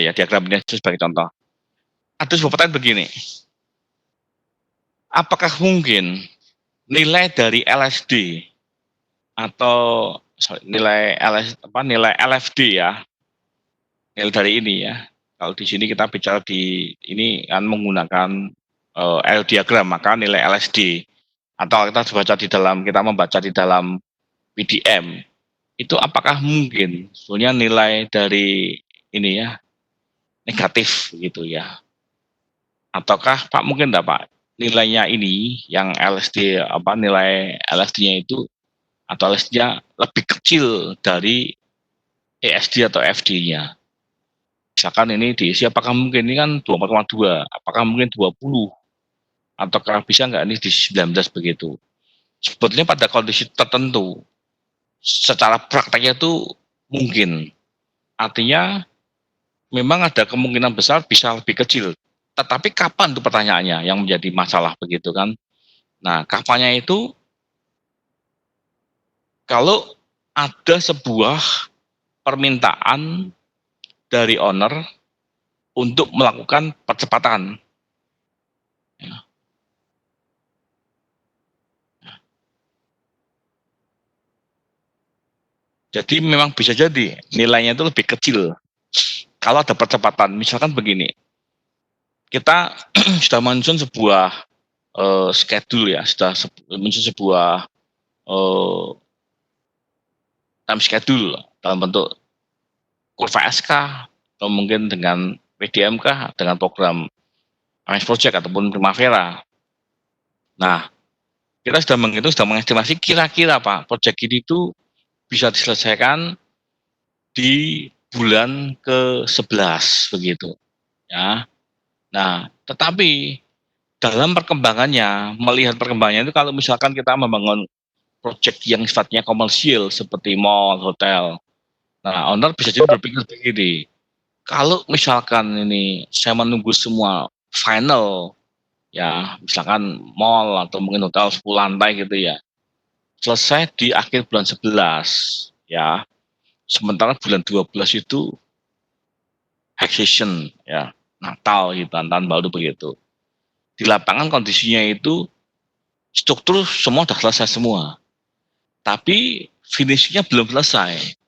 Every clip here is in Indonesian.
ya diagram ini sebagai contoh. Ada sebuah pertanyaan begini, apakah mungkin nilai dari LSD atau nilai LFD ya, nilai dari ini ya. Kalau di sini kita bicara di ini kan menggunakan L diagram, maka nilai LSD atau kita membaca di dalam PDM itu apakah mungkin sebenarnya nilai dari ini ya negatif gitu ya, ataukah Pak mungkin enggak Pak nilainya ini yang LSD nilai LSD-nya itu atau LSD-nya lebih kecil dari ESD atau FD-nya. Misalkan ini diisi apakah mungkin ini kan 24,2, apakah mungkin 20 ataukah bisa nggak ini di 19 begitu. Sebetulnya pada kondisi tertentu secara prakteknya itu mungkin. Artinya memang ada kemungkinan besar bisa lebih kecil. Tetapi kapan itu pertanyaannya yang menjadi masalah begitu kan. Nah, kapannya itu kalau ada sebuah permintaan dari owner untuk melakukan percepatan. Ya. Jadi memang bisa jadi nilainya itu lebih kecil kalau ada percepatan. Misalkan begini, kita sudah menyusun sebuah schedule ya, sudah menyusun sebuah time schedule dalam bentuk kurva SK atau mungkin dengan PDMK dengan program MS Project ataupun Primavera. Nah, kita sudah menghitung, sudah mengestimasi kira-kira Pak, proyek ini itu bisa diselesaikan di bulan ke-11 begitu ya. Nah, tetapi dalam perkembangannya, melihat perkembangannya itu kalau misalkan kita membangun proyek yang sifatnya komersial seperti mall, hotel. Nah, owner bisa jadi berpikir begini, kalau misalkan ini saya menunggu semua final ya, misalkan mall atau mungkin hotel 10 lantai gitu ya, selesai di akhir bulan 11 ya. Sementara bulan 12 itu high season ya, Natal gitu, tahun baru begitu. Di lapangan kondisinya itu struktur semua sudah selesai semua. Tapi finishnya belum selesai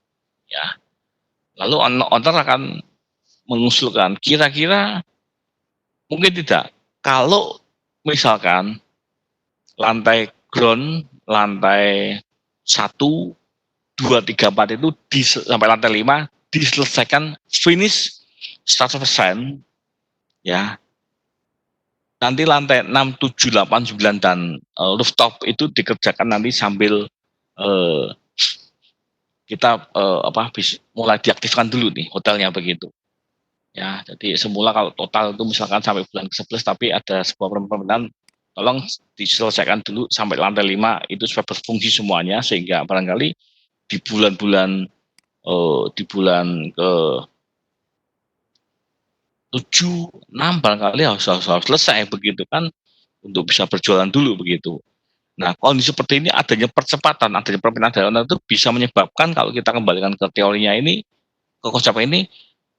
ya. Lalu owner akan mengusulkan kira-kira mungkin tidak kalau misalkan lantai ground, lantai 1, 2, 3, 4 itu sampai lantai 5 diselesaikan finish 100% ya. Nanti lantai 6, 7, 8, 9 dan rooftop itu dikerjakan nanti sambil kita mulai diaktifkan dulu nih hotelnya begitu. Ya, jadi semula kalau total itu misalkan sampai bulan ke-11 tapi ada sebuah permintaan tolong diselesaikan dulu sampai lantai 5 itu supaya berfungsi semuanya sehingga barangkali di bulan-bulan ke 7, 6 barangkali harus selesai begitu kan untuk bisa berjualan dulu begitu. Nah, kondisi seperti ini adanya percepatan, adanya permintaan dari owner itu bisa menyebabkan kalau kita kembalikan ke teorinya ini, ke konsep ini,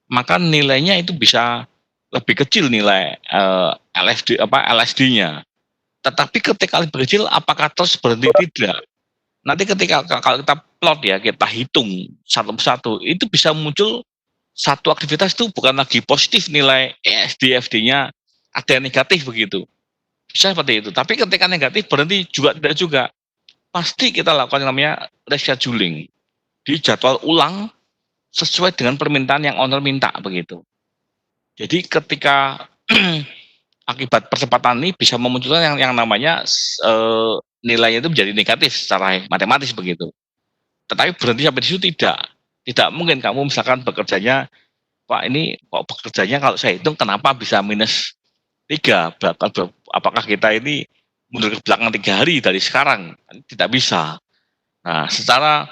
maka nilainya itu bisa lebih kecil nilai LSD-nya. Tetapi ketika lebih kecil, apakah terus berhenti? Tidak. Nanti ketika kalau kita plot ya, kita hitung satu persatu, itu bisa muncul satu aktivitas itu bukan lagi positif nilai ESD, FD-nya ada yang negatif begitu. Bisa seperti itu. Tapi ketika negatif berhenti juga tidak juga. Pasti kita lakukan yang namanya rescheduling. Di jadwal ulang sesuai dengan permintaan yang owner minta begitu. Jadi ketika akibat percepatan ini bisa memunculkan yang namanya nilainya itu menjadi negatif secara matematis begitu. Tetapi berhenti sampai di situ tidak mungkin kamu misalkan bekerjanya, Pak ini kok bekerjanya kalau saya hitung kenapa bisa minus 3, apakah kita ini mundur ke belakang 3 hari dari sekarang? Tidak bisa. Nah, secara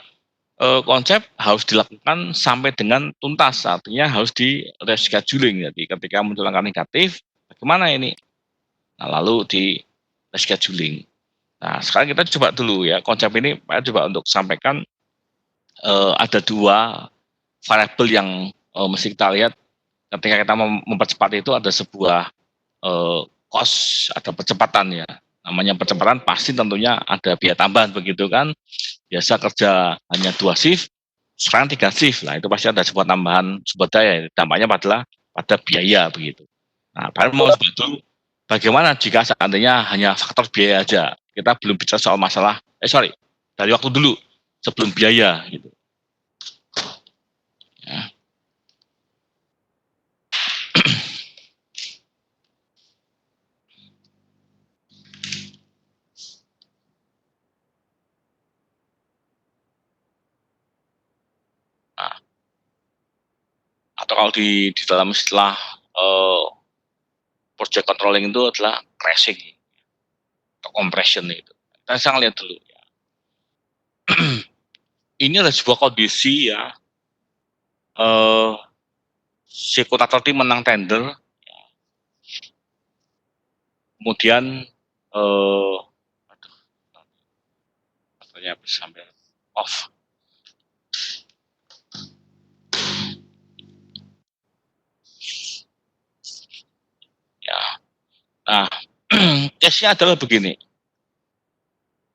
konsep harus dilakukan sampai dengan tuntas, artinya harus di rescheduling. Jadi ketika muncul angka negatif, bagaimana ini? Nah, lalu di rescheduling. Nah, sekarang kita coba dulu ya, konsep ini saya coba untuk sampaikan ada 2 variabel yang mesti kita lihat ketika kita mempercepat itu ada sebuah cost, ada percepatan ya. Namanya percepatan pasti tentunya ada biaya tambahan begitu kan. Biasa kerja hanya 2 shift, sekarang 3 shift lah, itu pasti ada sebuah tambahan sumber daya. Dampaknya pada biaya begitu. Nah, baru mau sebetulnya bagaimana jika seandainya hanya faktor biaya aja, kita belum bicara soal masalah, dari waktu dulu sebelum biaya gitu. Ya. Nah, atau kalau di dalam istilah project controlling itu adalah crashing atau compression itu. Kita bisa lihat dulu ya. Ini adalah sebuah kondisi ya. Si kontraktor tim menang tender, kemudian katanya bisa sampai off. Ya. Nah, case-nya adalah begini.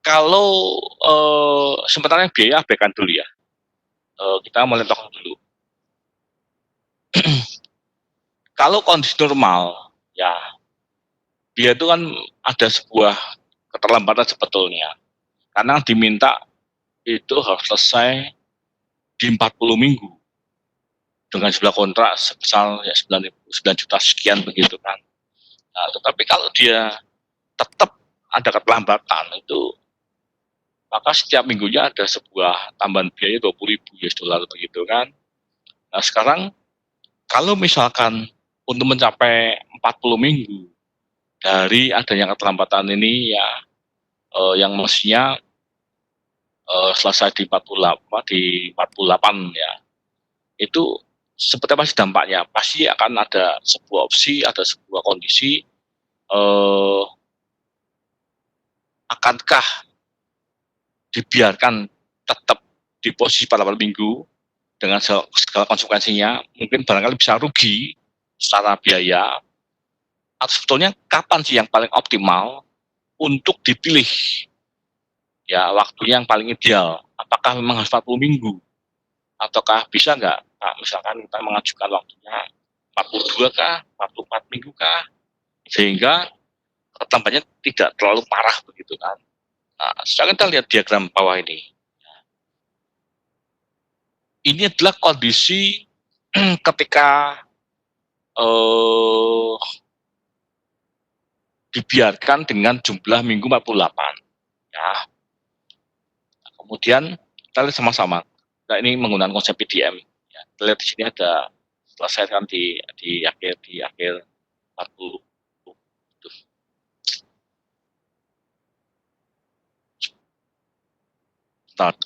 Kalau sebenarnya biaya abaikan dulu ya. Kita mulai tokoh dulu. Kalau kondisi normal, ya dia itu kan ada sebuah keterlambatan sebetulnya. Karena diminta itu harus selesai di 40 minggu dengan jumlah kontrak sebesar ya 9 juta sekian begitu kan. Nah, tetapi kalau dia tetap ada keterlambatan itu, maka setiap minggunya ada sebuah tambahan biaya 20.000 US dollar begitu kan. Nah sekarang kalau misalkan untuk mencapai 40 minggu dari adanya keterlambatan ini ya, yang mestinya selesai di 48 ya, itu seperti apa sih dampaknya? Pasti akan ada sebuah opsi, ada sebuah kondisi, akankah dibiarkan tetap di posisi 48 minggu dengan segala konsekuensinya, mungkin barangkali bisa rugi secara biaya, atau sebetulnya kapan sih yang paling optimal untuk dipilih ya waktunya yang paling ideal? Apakah memang harus 40 minggu? Ataukah bisa nggak, Pak, misalkan kita mengajukan waktunya 42 kah, 44 minggu kah, sehingga tambahnya tidak terlalu parah begitu kan. Nah, sekarang kita lihat diagram bawah ini. Ini adalah kondisi ketika eh, dibiarkan dengan jumlah minggu 48. Ya. Nah, kemudian kita lihat sama-sama. Nah, ini menggunakan konsep PDM. Ya. Kita lihat di sini ada selesai kan di akhir 40. Start.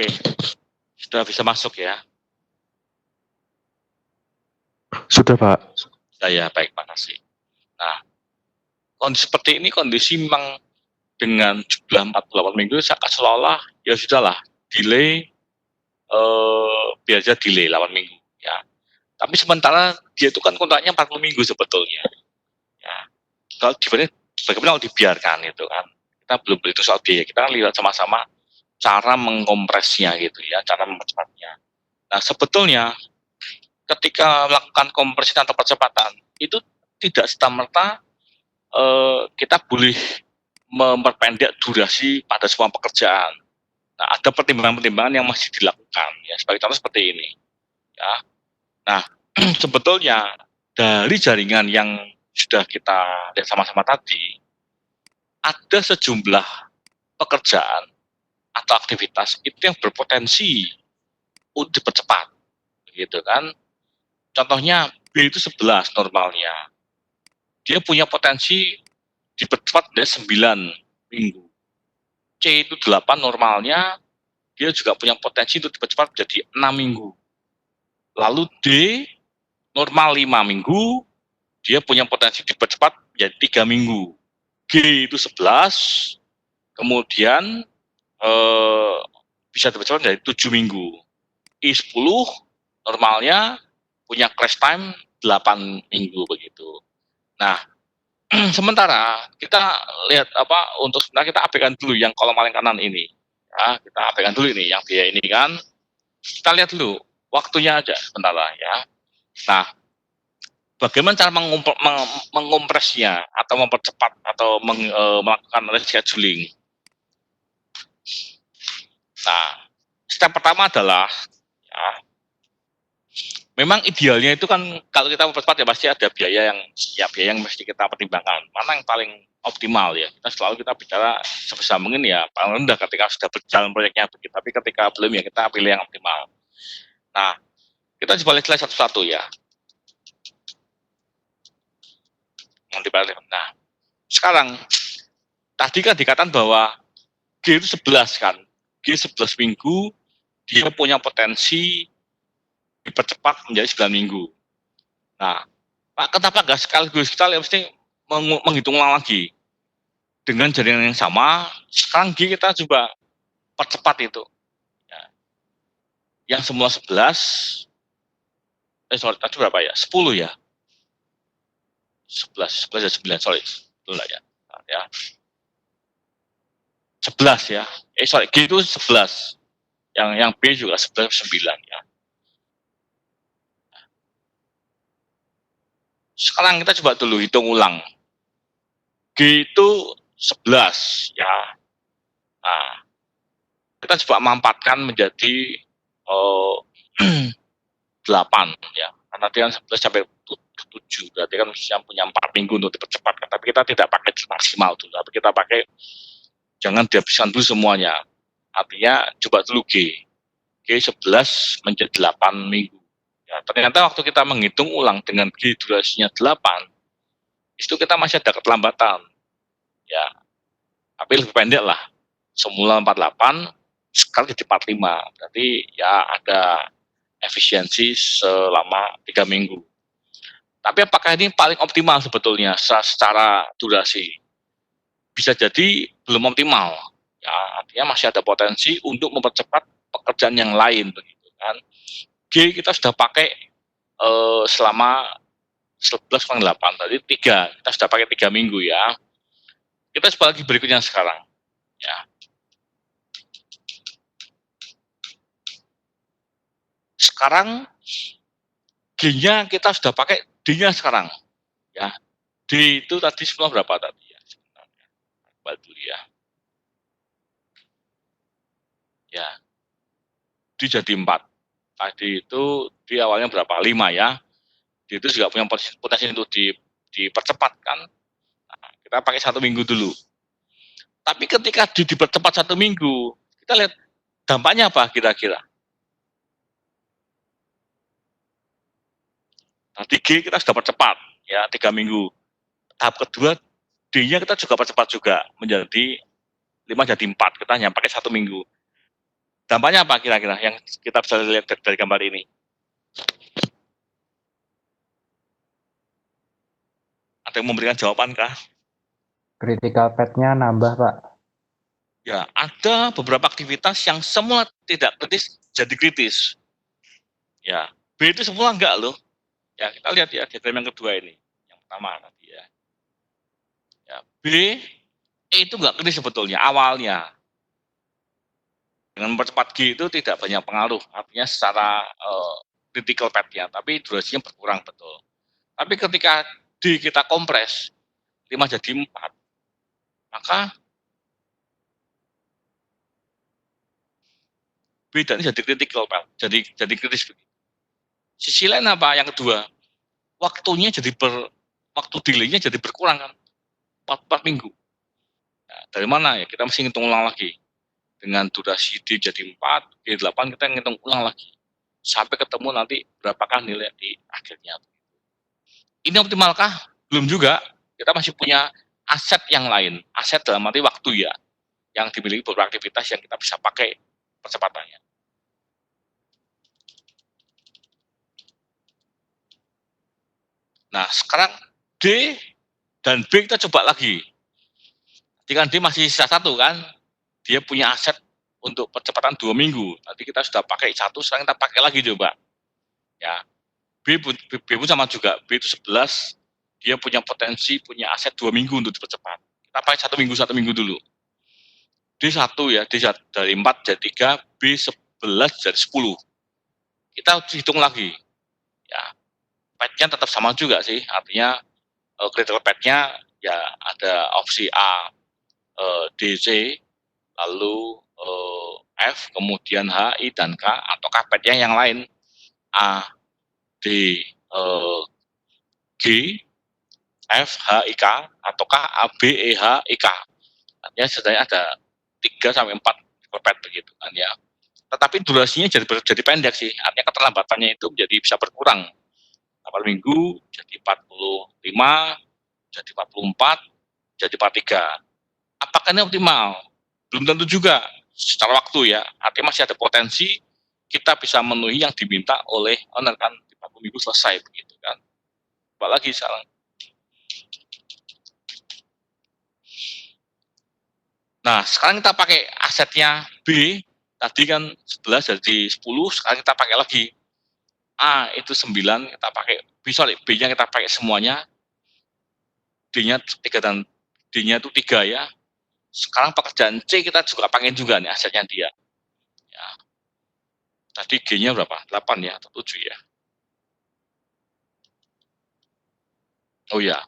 Oke, sudah bisa masuk ya? Sudah, Pak. Saya baik, makasih. Nah, kondisi seperti ini kondisi memang dengan jumlah 48 minggu seolah-olah ya sudahlah delay biasa delay 8 minggu ya. Tapi sementara dia itu kan kontraknya 40 minggu sebetulnya. Ya. Kalau dibanding bagaimana kalau dibiarkan itu kan. Kita belum berhitung soal biaya, kita kan lihat sama-sama cara mengkompresnya gitu ya, cara mempercepatnya. Nah, sebetulnya ketika melakukan kompresi atau percepatan itu tidak serta-merta kita boleh memperpendek durasi pada semua pekerjaan. Nah, ada pertimbangan-pertimbangan yang masih dilakukan ya. Sebagai contoh seperti ini ya. Nah, sebetulnya dari jaringan yang sudah kita lihat sama-sama tadi, ada sejumlah pekerjaan atau aktivitas itu yang berpotensi untuk dipercepat, gitu kan? Contohnya B itu 11 normalnya, dia punya potensi dipercepat dari 9 minggu. C itu 8 normalnya, dia juga punya potensi untuk dipercepat jadi 6 minggu. Lalu D normal 5 minggu, dia punya potensi dipercepat menjadi 3 minggu. G itu 11, kemudian bisa dipercepat menjadi 7 minggu. I 10 normalnya punya crash time 8 minggu begitu. Nah, sementara kita lihat untuk sebentar kita abaikan dulu yang kolom paling kanan ini. Ya, kita abaikan dulu ini yang biaya ini kan. Kita lihat dulu waktunya aja sebentar ya. Nah, bagaimana cara mengompresnya atau mempercepat atau melakukan rescheduling? Nah, step pertama adalah ya, memang idealnya itu kan kalau kita mempercepat ya pasti ada biaya yang mesti kita pertimbangkan. Mana yang paling optimal ya? Kita bicara sebisa mungkin ya paling rendah ketika sudah berjalan proyeknya begitu. Tapi ketika belum ya kita pilih yang optimal. Nah, kita coba lihat satu-satu ya. Nah, sekarang tadi kan dikatakan bahwa G itu 11 kan. G 11 minggu dia punya potensi dipercepat menjadi 9 minggu. Nah, Pak, kenapa nggak sekaligus kita mesti menghitung lagi dengan jaringan yang sama? Sekarang G kita coba percepat itu. Ya. Yang semula 11, tadi berapa ya? 10 ya? 11 ya 9, sorry. Betul lah ya. Nah, ya. 11 ya. G itu 11. Yang B juga 11, 9 ya. Sekarang kita coba dulu hitung ulang. G itu 11 ya. Nah, kita coba mampatkan menjadi 8 ya. Karena dia kan 11 sampai 7, berarti kan yang punya 4 minggu untuk dipercepat. Tapi kita tidak pakai maksimal dulu, tapi kita pakai jangan dihabiskan dulu semuanya. Artinya coba dulu G 11 menjadi 8 minggu. Ya, ternyata waktu kita menghitung ulang dengan G durasinya 8, itu kita masih ada keterlambatan. Ya, tapi lebih pendek lah. Semula 48, sekarang jadi 45. Berarti ya ada efisiensi selama 3 minggu. Tapi apakah ini paling optimal sebetulnya secara durasi? Bisa jadi belum optimal. Ya, artinya masih ada potensi untuk mempercepat pekerjaan yang lain begitu kan. G kita sudah pakai selama 11,8, tadi 3, kita sudah pakai 3 minggu ya. Kita coba lagi berikutnya sekarang ya. Sekarang G-nya kita sudah pakai D-nya sekarang ya. D itu tadi semua berapa tadi ya? Sebenarnya coba dulu ya. Ya, D jadi 4. Tadi itu di awalnya berapa? 5 ya. D itu juga punya potensi untuk dipercepat kan. Nah, kita pakai 1 minggu dulu. Tapi ketika dipercepat 1 minggu, kita lihat dampaknya apa kira-kira. Tadi G kita sudah percepat ya 3 minggu. Tahap kedua D-nya kita juga percepat juga menjadi 5 jadi 4. Kita hanya pakai 1 minggu. Dampaknya apa kira-kira yang kita bisa lihat dari gambar ini? Ada yang memberikan jawaban kah? Critical path-nya nambah, Pak. Ya, ada beberapa aktivitas yang semula tidak kritis jadi kritis. Ya, B itu semula enggak loh. Ya, kita lihat ya diagram yang kedua ini. Yang pertama tadi ya. Ya, B itu enggak kritis sebetulnya awalnya. Dengan mempercepat G itu tidak banyak pengaruh, artinya secara critical path-nya, tapi durasinya berkurang betul. Tapi ketika D kita kompres 5 jadi 4, maka B dan ini jadi critical path, jadi kritis begitu. Sisi lain apa yang kedua? Waktu delay-nya jadi berkurang kan, 4 minggu. Nah, dari mana ya? Kita mesti ngitung ulang lagi. Dengan durasi D jadi 4, D8 kita ngitung ulang lagi. Sampai ketemu nanti berapakah nilai di akhirnya. Ini optimalkah? Belum juga. Kita masih punya aset yang lain. Aset dalam arti waktu ya. Yang dimiliki beberapa aktivitas yang kita bisa pakai percepatannya. Nah, sekarang D dan B kita coba lagi. Jadi kan D masih sisa 1 kan. Dia punya aset untuk percepatan 2 minggu. Tadi kita sudah pakai 1, sekarang kita pakai lagi coba. Ya. B pun sama juga. B itu 11. Dia punya potensi, punya aset 2 minggu untuk dipercepat. Kita pakai 1 minggu dulu. D1 ya, D dari 4 jadi 3, B 11 jadi 10. Kita hitung lagi. Ya, path-nya tetap sama juga sih, artinya critical path-nya ya ada opsi A, DC, lalu F, kemudian H, I, dan K, ataukah path-nya yang lain A, D, G, F, H, I, K, ataukah A, B, E, H, I, K. Artinya setidaknya ada 3 sampai 4 path begitu kan ya. Tetapi durasinya jadi pendek sih, artinya keterlambatannya itu bisa berkurang. 8 minggu jadi 45, jadi 44, jadi 43. Apakah ini optimal? Belum tentu juga secara waktu ya, artinya masih ada potensi kita bisa memenuhi yang diminta oleh owner kan, di 40 minggu selesai begitu kan. Coba lagi sekarang. Nah, sekarang kita pakai asetnya B, tadi kan 11 jadi 10, sekarang kita pakai lagi. A itu 9, kita pakai, B-nya kita pakai semuanya, D-nya 3 dan D-nya itu 3 ya. Sekarang pekerjaan C kita juga pakai juga nih asetnya dia. Ya. Tadi G-nya berapa? 8 ya, atau 7 ya. Oh ya,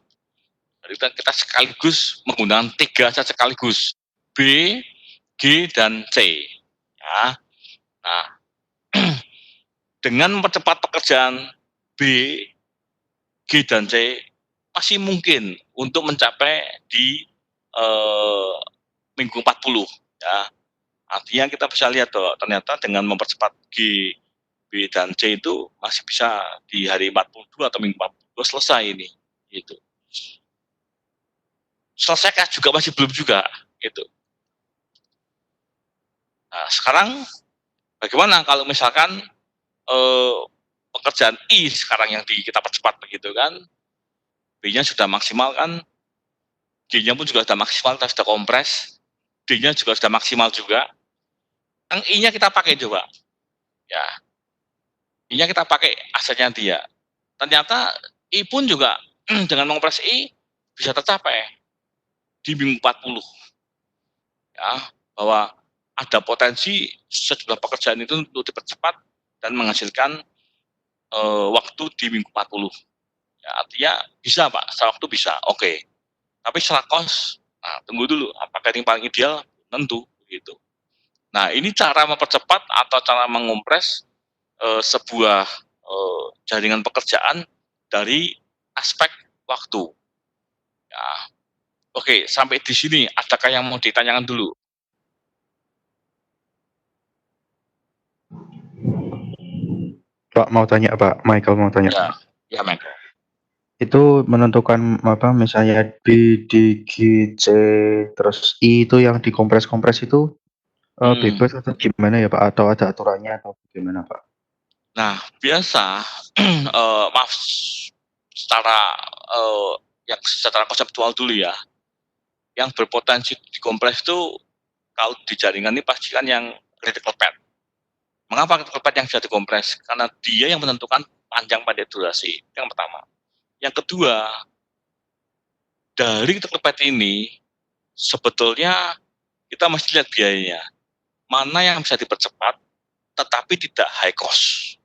jadi kita sekaligus menggunakan 3 aset sekaligus. B, G, dan C. Ya. Nah, dengan mempercepat pekerjaan B, G, dan C, masih mungkin untuk mencapai di minggu 40. Ya. Artinya kita bisa lihat bahwa ternyata dengan mempercepat G, B, dan C itu masih bisa di hari 42 atau minggu 42 selesai ini. Gitu. Selesaikah juga masih belum juga. Gitu. Nah, sekarang bagaimana kalau misalkan pekerjaan I sekarang yang kita percepat begitu kan, B-nya sudah maksimal kan, G-nya pun juga sudah maksimal, kita sudah kompres, D-nya juga sudah maksimal juga, yang I-nya kita pakai coba, ya, I-nya kita pakai asetnya dia. Ternyata I pun juga dengan mengompres I bisa tercapai di minggu 40, ya, bahwa ada potensi sejumlah pekerjaan itu untuk dipercepat dan menghasilkan waktu di minggu 40. Ya, artinya bisa Pak, secara waktu bisa, oke. Tapi secara kos, nah tunggu dulu, apakah ini paling ideal? Tentu, gitu. Nah ini cara mempercepat atau cara mengompres sebuah jaringan pekerjaan dari aspek waktu. Ya, oke, sampai di sini, adakah yang mau ditanyakan dulu? Pak mau tanya Pak, Michael mau tanya. Ya Michael. Itu menentukan apa misalnya B, D, G, C, terus I itu yang dikompres-kompres itu Bebas atau gimana ya Pak? Atau ada aturannya atau gimana Pak? Nah, biasa, maaf, secara yang secara konseptual dulu ya, yang berpotensi dikompres itu kalau di jaringan ini pasti kan yang critical path. Mengapa critical path yang bisa dikompres? Karena dia yang menentukan panjang pendek durasi. Itu yang pertama. Yang kedua, dari critical path ini sebetulnya kita mesti lihat biayanya. Mana yang bisa dipercepat tetapi tidak high cost.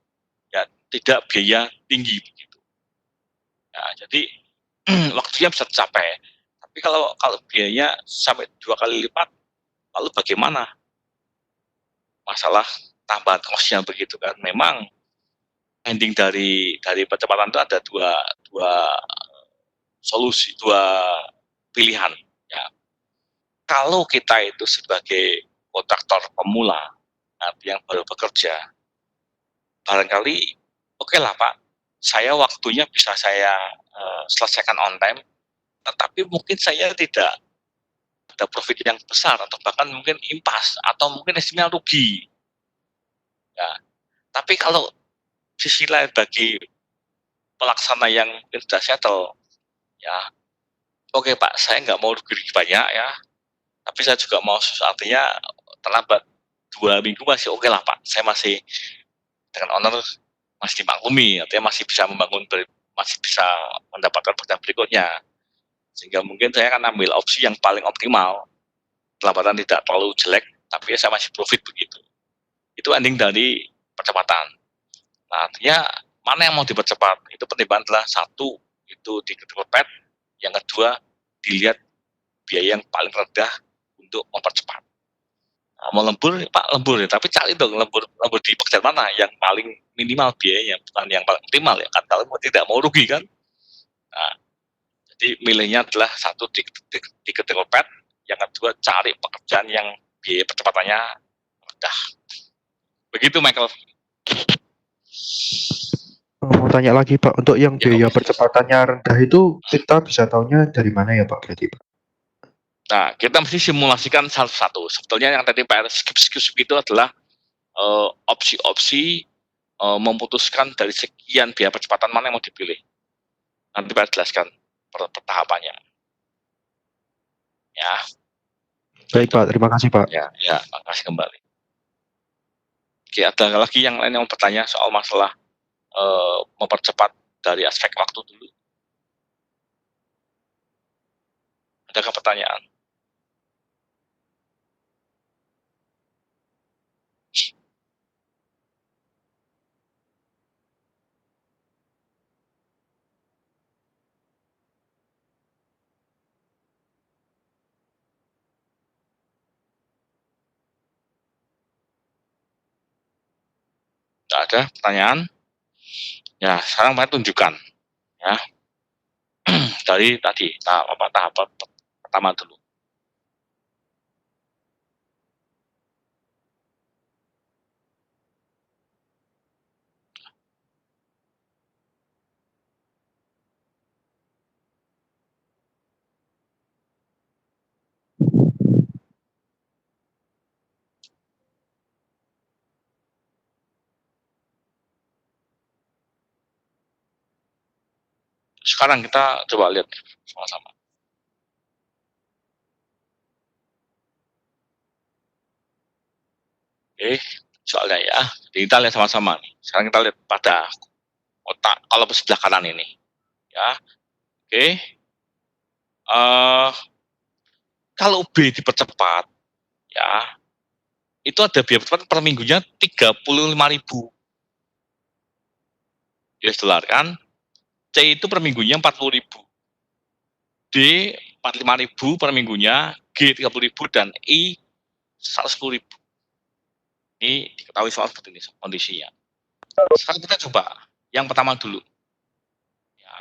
Ya, tidak biaya tinggi begitu. Ya, jadi waktunya bisa tercapai. Tapi kalau biayanya sampai 2 kali lipat, lalu bagaimana? Masalah tambahan cost-nya begitu kan. Memang ending dari percepatan itu ada dua solusi, dua pilihan. Ya. Kalau kita itu sebagai kontraktor pemula, yang baru bekerja, barangkali oke lah Pak, saya waktunya bisa saya selesaikan on time, tetapi mungkin saya tidak ada profit yang besar atau bahkan mungkin impas atau mungkin estimasinya rugi. Ya. Tapi kalau sisi lain bagi pelaksana yang mungkin sudah settle, ya oke Pak, saya nggak mau rugi banyak ya, tapi saya juga mau artinya terlambat 2 minggu masih oke lah Pak, saya masih dengan owner masih dimaklumi, artinya masih bisa membangun, masih bisa mendapatkan pekerjaan berikutnya, sehingga mungkin saya akan ambil opsi yang paling optimal, pelambatan tidak terlalu jelek, tapi saya masih profit begitu. Itu ending dari percepatan. Nah, artinya mana yang mau dipercepat? Itu pertimbangan adalah satu, itu di critical path, yang kedua dilihat biaya yang paling rendah untuk mempercepat. Nah, mau lembur, Pak lembur ya, tapi cari dong lembur di pekerjaan mana yang paling minimal biayanya, bukan yang paling optimal ya kan, kalau tidak mau rugi kan. Nah, jadi milihnya adalah satu di critical path, yang kedua cari pekerjaan yang biaya percepatannya rendah. Begitu Michael. Mau tanya lagi Pak, untuk yang Ya, biaya oke. percepatannya rendah itu kita bisa taunya dari mana ya Pak berarti Pak? Nah, kita mesti simulasikan satu-satu. Sebetulnya yang tadi PR skip itu adalah opsi-opsi memutuskan dari sekian biaya percepatan mana yang mau dipilih. Nanti Pak jelaskan tahapannya. Ya. Baik Pak, terima kasih Pak. Ya, makasih kembali. Oke, ada lagi yang lain yang mau bertanya soal masalah mempercepat dari aspek waktu dulu? Adakah pertanyaan? Tidak ada pertanyaan? Ya, sekarang saya tunjukkan. Ya, dari tadi tahap pertama dulu. Sekarang kita coba lihat sama-sama. Oke, soalnya ya. Jadi kita lihat sama-sama nih. Sekarang kita lihat pada otak kalau sebelah kanan ini. Ya, oke. Kalau B dipercepat, ya, itu ada biaya percepat per minggunya 35.000 US dollar kan. C itu per minggunya 40.000. D 45.000 per minggunya, G 30.000 dan I 110.000. Ini diketahui soal seperti ini kondisinya. Sekarang kita coba yang pertama dulu. Ya.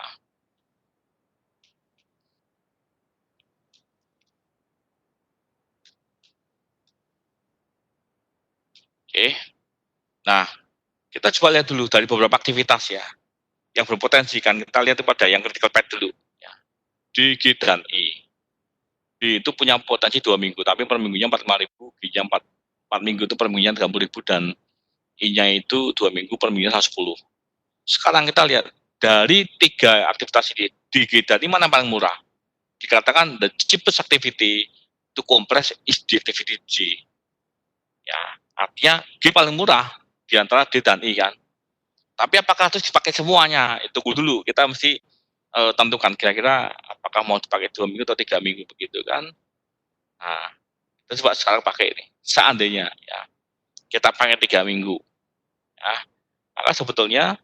Oke. Nah, kita coba lihat dulu dari beberapa aktivitas ya yang berpotensi kan. Kita lihat pada yang critical path dulu. Ya. D, G, dan I. D itu punya potensi 2 minggu, tapi per minggunya 45.000, G-nya 4 minggu itu per minggunya 30.000 dan I-nya itu 2 minggu per minggunya 110. Sekarang kita lihat dari 3 aktivitas ini di G ini mana yang paling murah? Dikatakan the cheapest activity to compress is the activity G. Ya, artinya G paling murah di antara D dan I kan. Tapi apakah harus dipakai semuanya? Itu dulu kita mesti tentukan kira-kira apakah mau dipakai 2 minggu atau 3 minggu begitu kan. Nah, kita coba sekarang pakai ini. Seandainya ya kita pakai 3 minggu, ya, maka sebetulnya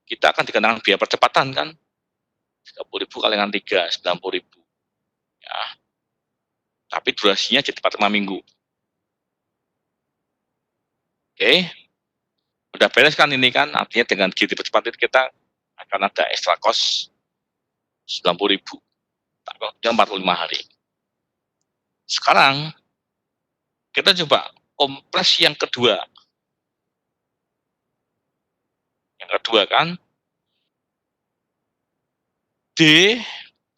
kita akan dikenakan biaya percepatan kan. 30.000 kali dengan 3, 90.000. Ya. Tapi durasinya jadi 45 minggu. Oke. Udah beres kan ini kan, artinya dengan GT percepatan itu kita akan ada extra cost 90.000. Jam 45 hari. Sekarang kita coba kompres yang kedua. Yang kedua kan D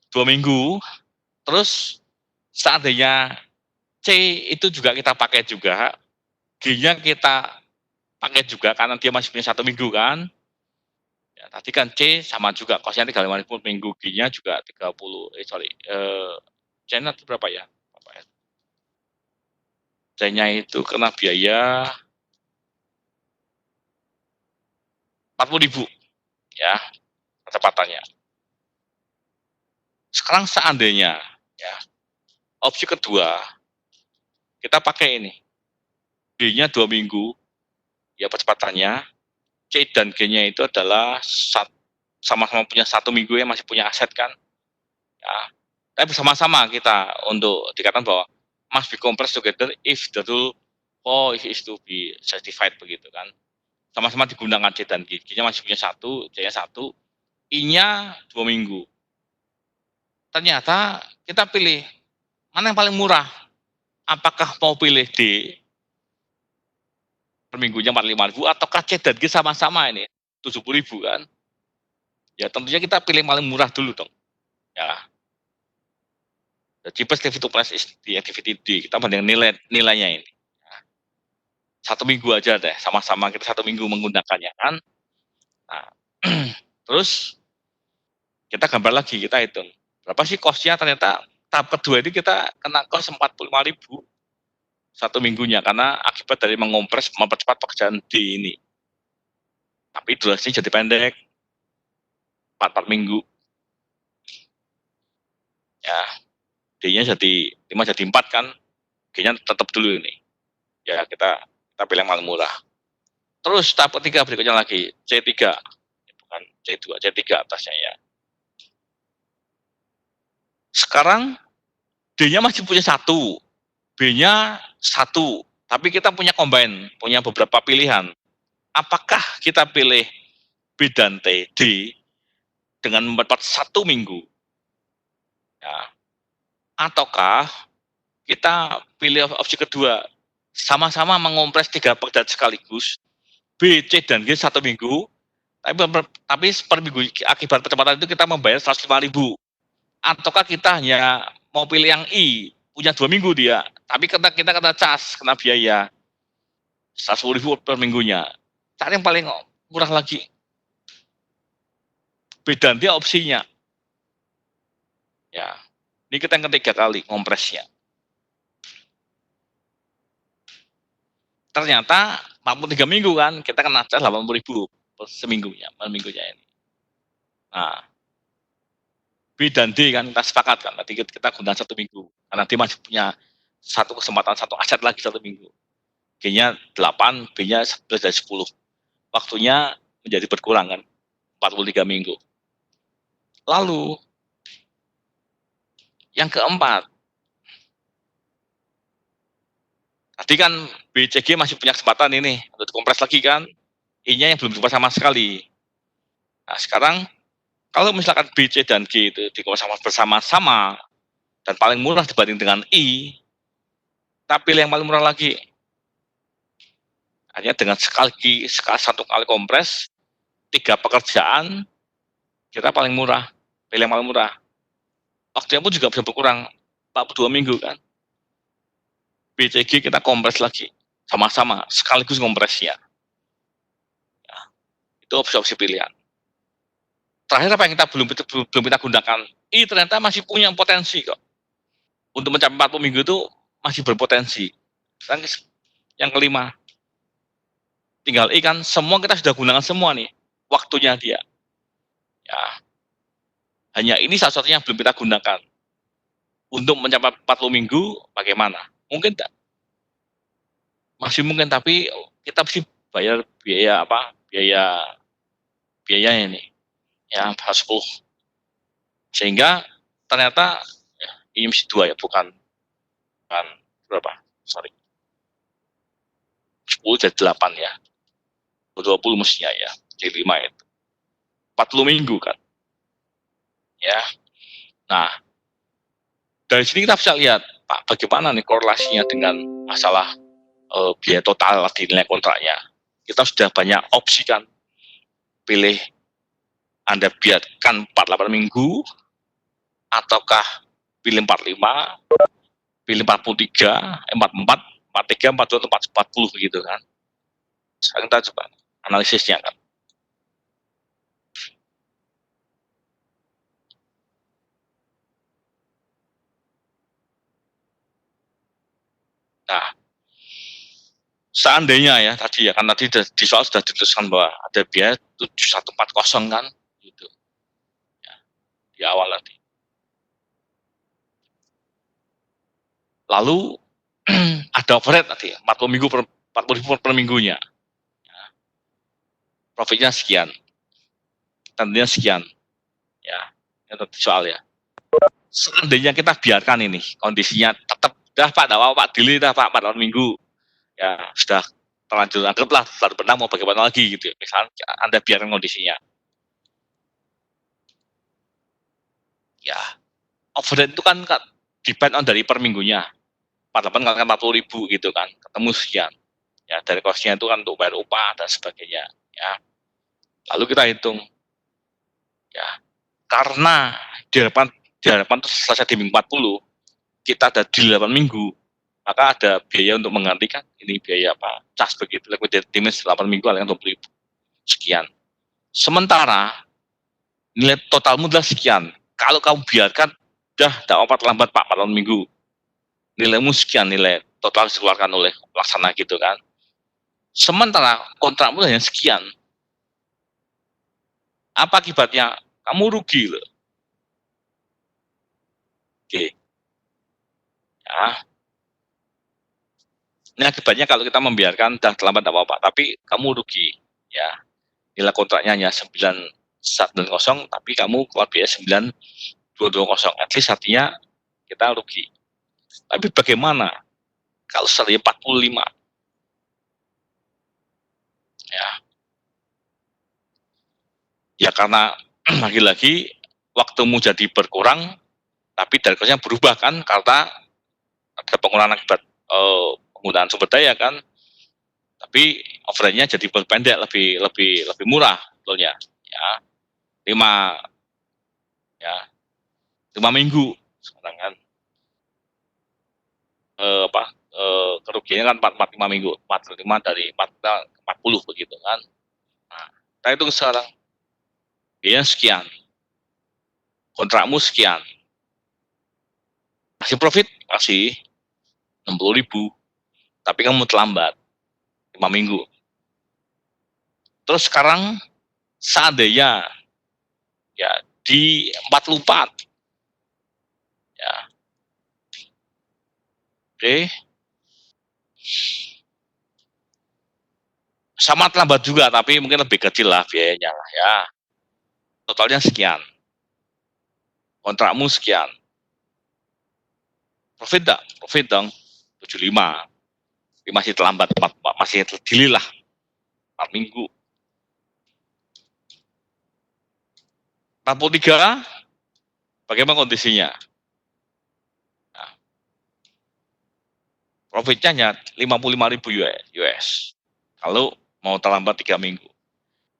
2 minggu, terus seandainya C itu juga kita pakai juga, G-nya kita pakai juga karena dia masih punya 1 minggu kan. Ya, tadi kan C sama juga kosnya 35.000 minggu, G-nya juga 30 C-nya berapa ya? C-nya itu kena biaya 40.000 ya percepatannya. Sekarang seandainya ya opsi kedua kita pakai ini B-nya 2 minggu ya percepatannya, C dan G-nya itu adalah sama-sama punya 1 minggu ya, masih punya aset kan ya. Tapi bersama-sama kita untuk dikatakan bahwa must be compressed together if the rule for is to be certified begitu kan. Sama-sama digunakan C dan G. G-nya masih punya 1, C-nya 1, I-nya 2 minggu. Ternyata kita pilih mana yang paling murah. Apakah mau pilih D per minggunya 45.000 ataukah C dan G sama-sama ini 70.000 kan? Ya tentunya kita pilih yang paling murah dulu dong. Ya. The cheapest activity price is the activity D. Kita bandingkan nilainya ini. 1 minggu aja deh, sama-sama kita 1 minggu menggunakannya kan. Nah, terus kita gambar lagi, kita hitung. Berapa sih cost-nya? Ternyata tahap kedua ini kita kena cost 45.000 1 minggunya karena akibat dari mengompres mempercepat pekerjaan D ini. Tapi durasinya jadi pendek. 4 minggu. Ya, D-nya jadi 5 jadi 4 kan. G-nya tetap dulu ini. Ya, kita pilih yang paling murah. Terus tahap ketiga berikutnya lagi, C3. Bukan C2, C3 atasnya ya. Sekarang D-nya masih punya 1, B-nya 1, tapi kita punya combine, punya beberapa pilihan. Apakah kita pilih B dan T, D dengan mempercepat 1 minggu? Ya. Ataukah kita pilih opsi kedua, sama-sama mengompres 3 pekerjaan sekaligus, B, C, dan G 1 minggu, tapi per minggu akibat percepatan itu kita membayar 105.000. Ataukah kita hanya mau pilih yang I, punya 2 minggu dia, tapi kita kena cas, kena biaya 110.000 per minggunya. Cari yang paling murah lagi. Beda dia opsinya. Ya, ini kita yang ketiga kali kompresnya. Ternyata 43 minggu kan, kita kena cas 80.000 per seminggunya, per minggunya ini. Nah, B dan D kan kita sepakat kan, nanti kita gunakan 1 minggu. Karena D masih punya 1 kesempatan, 1 aset lagi 1 minggu. G-nya 8, B-nya 11 dari 10. Waktunya menjadi berkurang kan, 43 minggu. Lalu, yang keempat, tadi kan BCG masih punya kesempatan ini, untuk dikompres lagi kan, I-nya yang belum berubah sama sekali. Nah sekarang, kalau misalkan B, C, dan G itu dikompres bersama-sama, dan paling murah dibanding dengan I, kita pilih yang paling murah lagi. Hanya dengan sekali 1 kali kompres, 3 pekerjaan, kita paling murah, pilih yang paling murah. Waktunya pun juga bisa berkurang, 42 minggu kan. BCG kita kompres lagi. sama-sama sekaligus kompresnya. Ya, itu opsi-opsi pilihan. Terakhir apa yang kita belum kita gunakan? Ternyata masih punya potensi kok. Untuk mencapai 40 minggu itu masih berpotensi. Yang kelima, tinggal kan semua kita sudah gunakan semua nih waktunya dia. Ya, hanya ini satu-satunya yang belum kita gunakan. Untuk mencapai 40 minggu bagaimana? Mungkin tak? Masih mungkin, tapi kita mesti bayar biaya apa? Biayanya ini. Ya, 10. Sehingga ternyata ya, ini mesti 2 ya, bukan berapa? Sorry. 10 jadi 8 ya. 20 mestinya ya. Jadi 5 itu. 40 minggu kan. Ya. Nah, dari sini kita bisa lihat, Pak, bagaimana nih korelasinya dengan masalah biaya total di nilai kontraknya. Kita sudah banyak opsi kan. Pilih Anda biarkan 48 minggu, ataukah pilih 45, pilih 43, 44, 43, 42, 40 begitu kan. Sekarang kita coba analisisnya kan. Nah, seandainya ya tadi ya, kan tadi di soal sudah dituliskan bahwa ada biaya 7140 kan, gitu. Ya, di awal tadi. Lalu ada overhead tadi, 40 minggu 40 ribu per minggunya. Ya. Profitnya sekian. Tentunya sekian. Ya, itu tadi soal ya. Seandainya kita biarkan ini kondisinya tetap dah Pak, dah Pak Dili dah Pak 4 minggu. Ya, sudah terlanjur, anggaplah baru pernah mau bagaimana lagi gitu. Misalnya Anda biarkan kondisinya. Ya, overhead itu kan depend on dari per minggunya. 48 kali 40 ribu gitu kan, ketemu sekian. Ya, dari cost-nya itu kan untuk bayar upah dan sebagainya. Ya, lalu kita hitung. Ya, karena di hadapan selesai di minggu 40, kita ada di 8 minggu, maka ada biaya untuk menggantikan ini biaya apa, cas begitu, liquidated damage 8 minggu alias 20 ribu. Sekian. Sementara nilai totalmu adalah sekian. Kalau kamu biarkan, dah opat lambat Pak 4 minggu. Nilaimu sekian, nilai total dikeluarkan oleh pelaksana gitu kan. Sementara kontrakmu hanya sekian. Apa akibatnya? Kamu rugi loh. Oke. Ya. Ini akibatnya kalau kita membiarkan dah terlambat tidak apa-apa, tapi kamu rugi. Ya. Nilai kontraknya hanya 910, tapi kamu keluar biaya 9220. At least artinya kita rugi. Tapi bagaimana kalau setelahnya 45? Ya. Ya karena lagi-lagi waktumu jadi berkurang, tapi dari cost-nya berubah kan, karena ada pengurangan akibat penggunaan sumber daya kan, tapi overhead-nya jadi berpendek, lebih murah sebetulnya. Ya, 5 ya 5 minggu sekarang kan, kerugiannya kan 45 minggu, 45 dari 40 begitu kan. Nah, kita hitung sekarang biaya sekian, kontrakmu sekian, masih profit, masih 60 ribu, tapi kamu terlambat 5 minggu. Terus sekarang seandainya ya di 44 ya, oke, sama terlambat juga, tapi mungkin lebih kecil lah biayanya lah ya. Totalnya sekian, kontrakmu sekian, profit enggak? Profit dong, 75. Tapi masih terlambat, masih delay lah 4 minggu. 43, bagaimana kondisinya? Nah, profitnya hanya 55 ribu US. Kalau mau terlambat 3 minggu.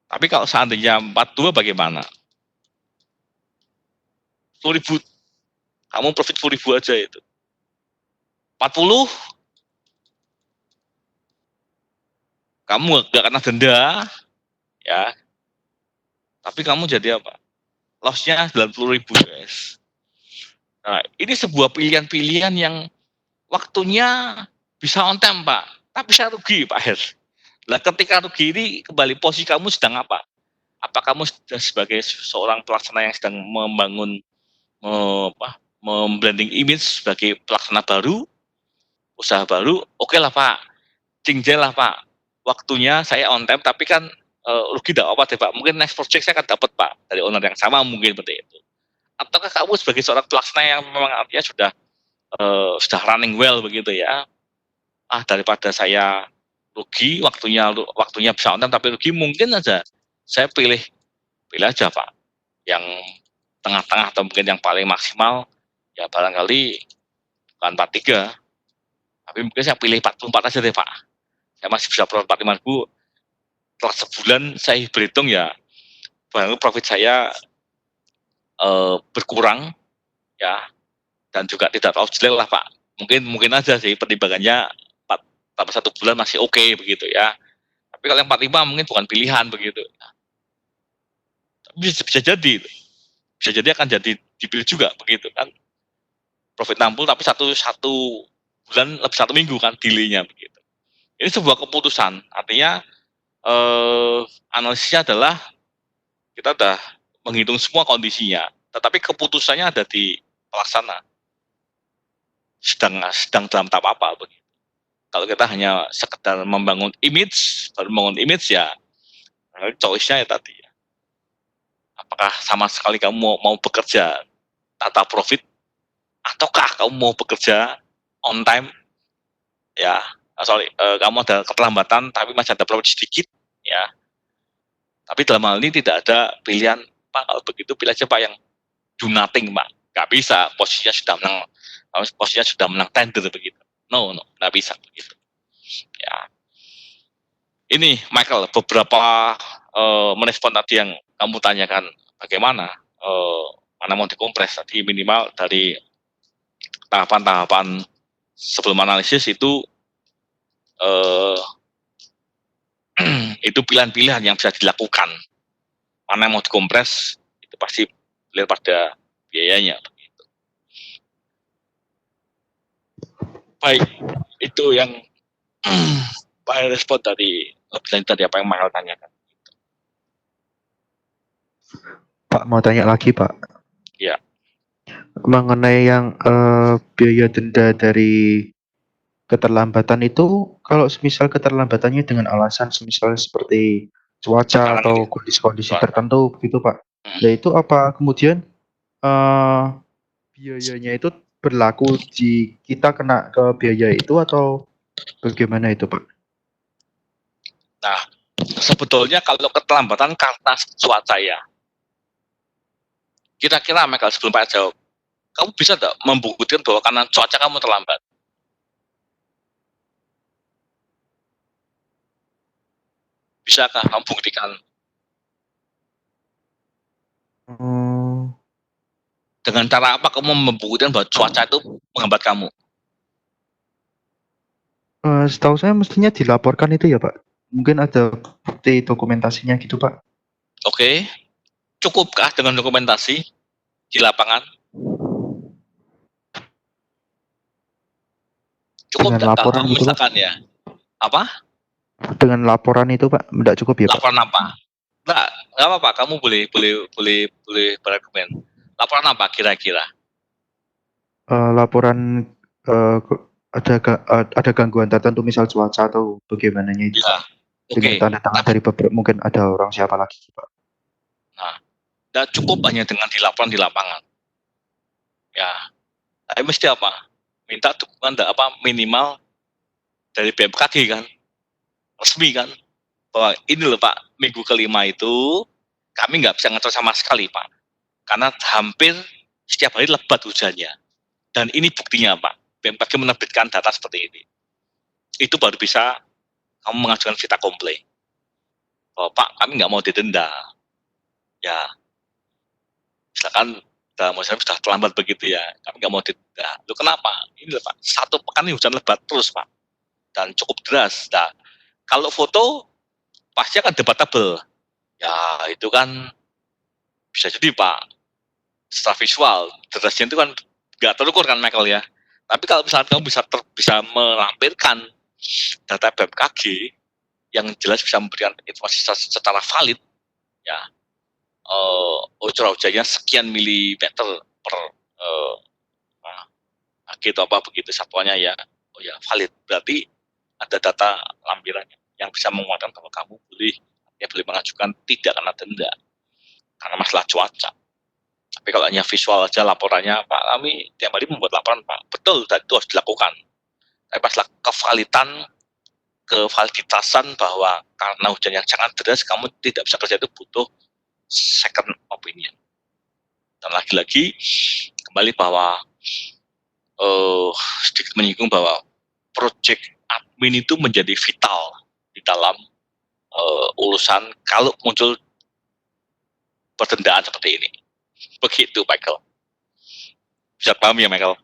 Tapi kalau seandainya 42 bagaimana? 10 ribu. Kamu profit 10 ribu aja itu. 40, kamu nggak kena denda, ya, tapi kamu jadi apa? Loss-nya 90.000 guys. Nah, ini sebuah pilihan-pilihan yang waktunya bisa on time, Pak. Tapi saya rugi, Pak Her. Nah, ketika rugi ini kembali posisi kamu sedang apa? Apa kamu sebagai seorang pelaksana yang sedang membangun membranding image sebagai pelaksana baru, usaha baru, oke lah Pak, cincin lah Pak. Waktunya saya on time, tapi kan rugi tidak apa deh Pak. Mungkin next project saya akan dapat Pak dari owner yang sama mungkin seperti itu. Ataukah kamu sebagai seorang pelaksana yang memang artinya sudah running well begitu ya? Daripada saya rugi, waktunya bisa on time tapi rugi, mungkin aja saya pilih aja Pak yang tengah-tengah atau mungkin yang paling maksimal ya barangkali bukan 43, tapi mungkin saya pilih 44 aja deh Pak. Saya masih bisa profit 45.000, setelah sebulan saya berhitung ya barangkali profit saya berkurang ya, dan juga tidak terlalu jelek lah Pak. Mungkin aja sih pertimbangannya 1 bulan masih oke begitu ya. Tapi kalau yang 45 mungkin bukan pilihan begitu. Tapi bisa jadi akan jadi dipilih juga begitu kan. Profit 60 tapi satu bulan lebih 1 minggu kan delaynya begitu. Ini sebuah keputusan, artinya analisisnya adalah kita udah menghitung semua kondisinya, tetapi keputusannya ada di pelaksana sedang dalam tahap apa begitu. Kalau kita hanya sekedar membangun image, baru membangun image ya choice-nya ya tadi ya. Apakah sama sekali kamu mau bekerja tata profit, ataukah kamu mau bekerja on time ya, kamu ada keterlambatan tapi masih ada profit sedikit ya. Tapi dalam hal ini tidak ada pilihan Pak, kalau begitu pilih aja Pak yang do nothing Pak. Nggak bisa, posisinya sudah menang tender begitu. No, nggak bisa begitu. Ya. Ini Michael, beberapa merespon tadi yang kamu tanyakan, bagaimana mana mau dikompres tadi, minimal dari tahapan-tahapan sebelum analisis itu itu pilihan-pilihan yang bisa dilakukan. Mana yang mau dikompres itu pasti lihat pada biayanya. Begitu. Baik, itu yang respon dari tadi apa yang Michael tanyakan. Pak mau tanya lagi Pak. Ya. Mengenai yang biaya denda dari keterlambatan itu, kalau semisal keterlambatannya dengan alasan semisal seperti cuaca atau kondisi-kondisi tertentu begitu Pak. Nah itu apa kemudian biayanya itu berlaku di kita kena ke biaya itu atau bagaimana itu Pak? Nah, sebetulnya kalau keterlambatan karena cuaca ya, kira-kira Michael sebelum Pak jawab, kamu bisa tidak membuktikan bahwa karena cuaca kamu terlambat? Bisakah kamu buktikan? Dengan cara apa kamu membuktikan bahwa cuaca itu menghambat kamu? Setahu saya mestinya dilaporkan itu ya Pak. Mungkin ada bukti dokumentasinya gitu Pak. Oke, cukupkah dengan dokumentasi di lapangan? Cukup dengan laporan kalau gitu Pak? misalkan ya? Apa? Dengan laporan itu Pak, tidak cukup ya Pak? Laporan apa? Nggak apa-apa. Kamu boleh berargumen. Laporan apa kira-kira? Laporan ada gangguan tertentu, misal cuaca atau bagaimananya itu. Ya, dengan tanda tangan dari beberapa, mungkin ada orang siapa lagi Pak. Nah, tidak cukup hanya dengan dilaporan di lapangan. Ya, tapi mesti apa? Minta dukungan minimal dari BMKG kan, resmi kan, bahwa ini loh Pak, minggu kelima itu kami nggak bisa ngecor sama sekali Pak, karena hampir setiap hari lebat hujannya, dan ini buktinya Pak, BMKG menerbitkan data seperti ini. Itu baru bisa kamu mengajukan vita komplain bahwa Pak, kami nggak mau didenda ya, misalkan dalam masalah sudah terlambat begitu ya, kami nggak mau didenda. Lu kenapa? Ini loh Pak, 1 pekan ini hujan lebat terus Pak, dan cukup deras. Nah, Kalau foto pasti akan debatable. Ya itu kan bisa jadi Pak, secara visual, derasnya itu kan nggak terukur kan Michael ya. Tapi kalau misalnya kamu bisa melampirkan data BMKG yang jelas bisa memberikan informasi secara valid, ya curah hujannya sekian milimeter per gitu apa begitu satuannya ya, oh ya valid, berarti ada data lampirannya yang bisa menguatkan kalau kamu boleh mengajukan tidak kena denda karena masalah cuaca. Tapi kalau hanya visual aja laporannya, Pak kami tiap hari membuat laporan Pak, betul dan itu harus dilakukan. Tapi masalah kevaliditasan bahwa karena hujan yang sangat deras kamu tidak bisa kerja itu butuh second opinion. Dan lagi-lagi kembali bahwa sedikit menyinggung bahwa proyek admin itu menjadi vital di dalam urusan kalau muncul perdendaan seperti ini. Begitu Michael. Bisa paham ya Michael?